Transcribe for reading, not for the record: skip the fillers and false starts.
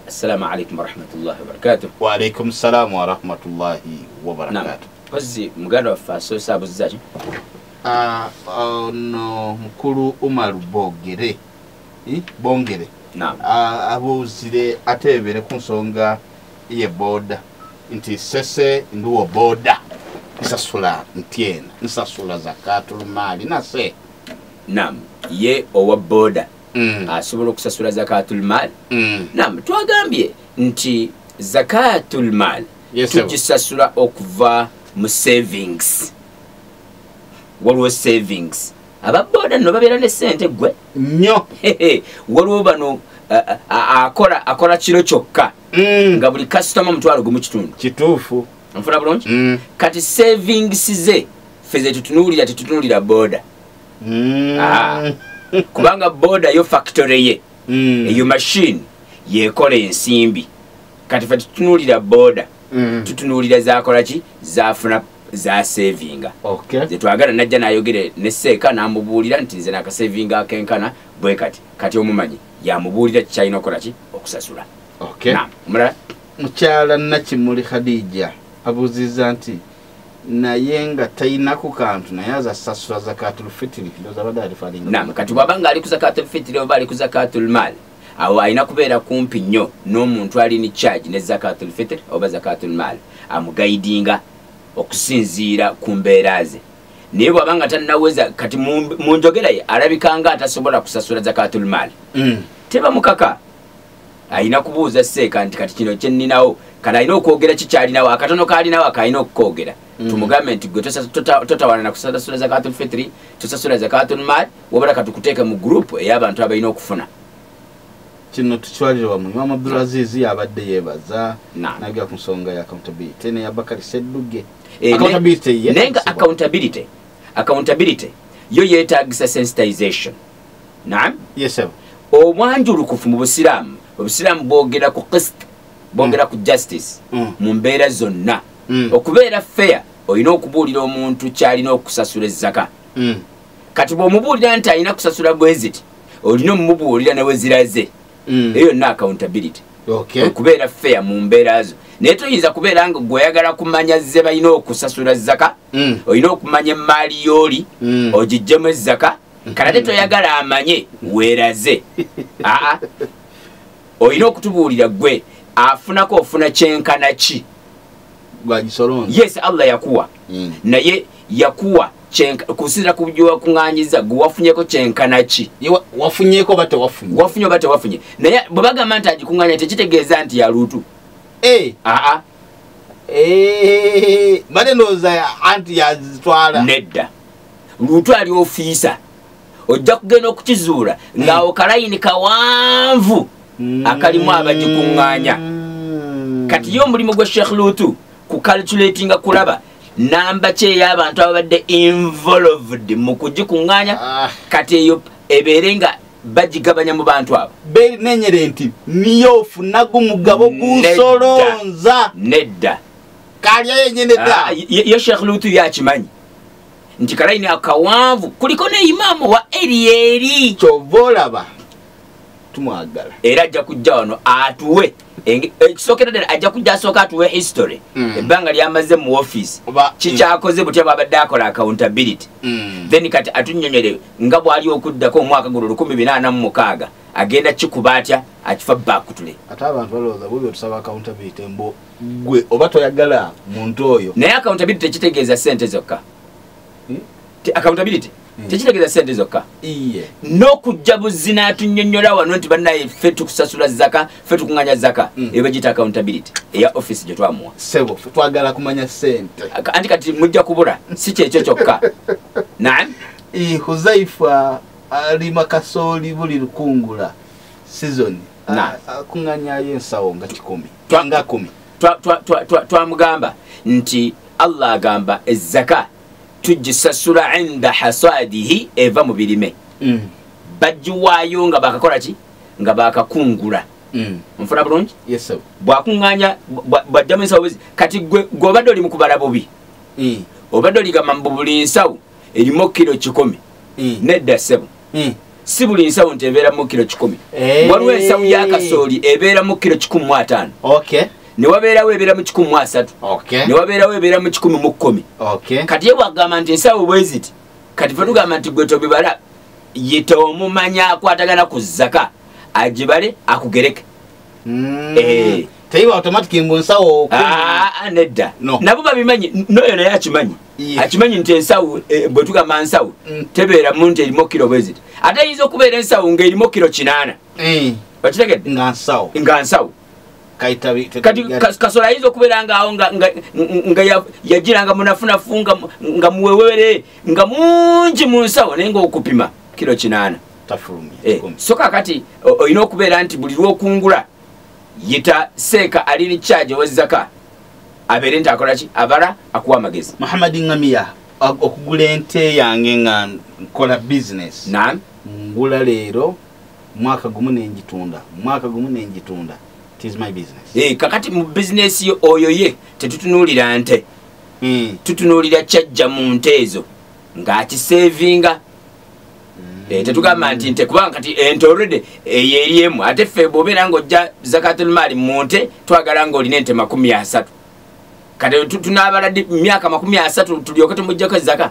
assalamu alaikum warahmatullahi wabarakatuh. Wa alaikum salam warahmatullahi wabarakatuh. Kozi muganda wa faso sabu zizachi? No mukuru Umar Bongere. Bongere. Naam. Abuzire atebere ku nsonga ye boda. Nti sese nduwo boda. Nsasula ntiena. Nsasula zakatul mali nase. Naam. Ye owa boda. Asobola okusasula zakatul mal. Naam, twagambye nti zakatul mal tugisasula okuva mu savings. Waliwo savings. Ababoda no babeera ne sente gwe nnyo. Waliwo bano akola kiro kyokka nga buli customer mutwalo gumu kitundu. Kituufu. Nfuna bulungi? Kati savings ze feze tutunuulira boda. Kubanga boda yo factory ye eyo machine yekola ensimbi. Kati fe tutunuulira boda tutunuulira zakola ki zafuna za savinga. Okay. Zetwagala najja nayogere ne Seeka namubuulira nti nze naka savinga akenkana bwe kati omumanyi yamubuulira kyalina okola ki okusasula. Okay. Naam, mulala mukyala Nakimuli Khadija abuziza nti naye nga talina ku kantu naye azasasula zakatul fitri ndoza badali falinga. Naam, kati wabanga ali ku zakatul fitri oba ali ku zakatul mal awo alina kubeera kumpi nnyo n'omuntu alina charge ne zakatul fitri oba zakatul mal amugaidinga okusinziira ku mbeera ze. Naye bwabanga tannaweza kati mu njogera ye alabikanga atasobola kusasula zakatul mal. Teba mukaka alina kubuuza Seeka nti kati kino kye nninawo kale alina okwogera kikyalinawo akatono kaalinawo akalina okukoogera. Tumugambe nti gwe totawana na kusasula zakatul fitri tosasula zakatul mal wabala katukuteeke mu group ey'abantu abalina okufuna. Kino tukiwalira wamu Imam Abdulaziz yabadde yeebaza nabya ku nsonga ya accountability ne Abakari Sedduge. Accountability nenga accountability yo yeetaagisa sensitization. Naam. Yes sir. Obwanjulukufu mu Busiraamu bwogera ku qist bwogera ku justice mu mbeera zonna. Okubeera fair olina okubuulira omuntu kyalina okusasula ezzaka. Kati bw'omubuulira nti alina kusasula bweziti olina omumubuulira ne weziraze. Eyo na accountability. Okay. Okubeera fair mu mbeera zo. Naye toyinza kubeera nga gweyagala kumanya ze balina okusasula zzaka olina okumanya emaali y'oli ogijjemu ezzaka kale toyagala amanye weeraze. Olina okutubuulira gwe afunako ofuna kyenkana ki. Yes, Allah yakuwa. Naye yakuwa kusinzira ku byo kuŋŋaanyiza gwe wafunyeko kyenkana ki. Wafunyeko bate wafunye. Wafunye bate wafunye. Naye bwe bagamba nti agikuŋŋaanya tekitegeeza nti ya luutu. Bade ndowooza anti yazitwala. Nedda. Luutu ali ofiisa. Ojja kugenda okukizuula ng'awo kalayini kawanvu akalimu abagikuŋŋaanya. Kati yo omulimu gwe Sheikh Luutu ku calculatinga kulaba namba ki ey'abantu ababadde involved mu kugikuŋŋaanya kati eyo ebeere nga bagigabanya mu bantu abo. Beri nenyere nti niyo ofunaga omugabo gusolonza. Nedda. Kalya yenyene dda. Yo Sheikh Luutu yakimanyi nti kalayini akawanvu kuliko ne imamu wa eri kyova olaba tumwagala era ajja kujja wano atuwe ekisookera ddala ajja kujja asooka atuwe history ebbanga lyamaze mu office kikyakoze butya bwabadde akola accountability then kati atunnyonyere nga bwali okuddako omwaka guno 2046 agenda kikuba atya akifa bakutule. Ate abantu balowooza bubi otusaba accountability mbo gwe oba toyagala muntu oyo. Naye accountability tekitegeeza ssente zokka. Accountability tekitegeeza ssente zokka. N'okujja buzina atunnyonnyola wano nti bannaye ffe tukusasula zaka ffe tukuŋŋaanya zaka eyo bagiyita accountability eya office gye twamuwa. Sebo twagala kumanya ssente. Anti kati mujja kubula si kyekyo kyokka. Naam. Huzaifa alima kasooli buli lukungula season. Kuŋŋaanyayo ensawo nga 10. Twamugamba nti Allah agamba ezzaka tugisasula inda hasadihi eva mu birime. Bagiwaayo nga bakakola ki nga bakakungula. Nfuna bulungi? Yes sir. Bwakuŋŋaanya bw'addamu ensawo kati gwe obadde oli mu kubala bubi. Obadde oligamba mbu buli nsawo erimu kilo 10. Nedda ssebo. si buli nsawo nti ebeeramu kilo 10 waliwo ensawo ya kasooli ebeeramu kilo 15 okay ne wabeerawo ebeera mu 13 okay ne wabeerawo ebeera mu 10 okay kati ye bwagamba nti ensawo bweziti kati fe tugamba nti gwe tobibala yita omumanya akwatagana ku zaka agibale akugereke teiba automatic mbonsawo nedda no. nabo babimanyi noyo naye akimanyi akimanyi nti ensawo bwe tugamba nsawo tebeera mu nti erimu kilo bweziti ate ayinza okubeera ensawo ng'erimu kilo 8 okitegedde nga nsawo kati kasola ayinza okubeera ngaawo nga yagiranga munafunafu nga muwewere nga mungi mu nsawo naye ngaokupima kilo 8 so kakati olina okubeera nti buli lwokungula yita seeka alini charge owezaka abeere nti akolaki abala akuwa amagezi Muhammad Ngamia okugula ente yange nga nkola business naam ngula leero mwaka gumu nenjitunda it is my business kakati mu business oyo ye tetutunuulira nte tutunuulira kyajja mu nte ezo ng'akisevinga tetugamba nti nte kubanga kati ente already eyo eriemu ate ffe bw'obeera ng'ojja zakatul maali mu nte twagala ng'olina ente 30 kati tunaabala myaka 30 tulyoke tumuggyako zaka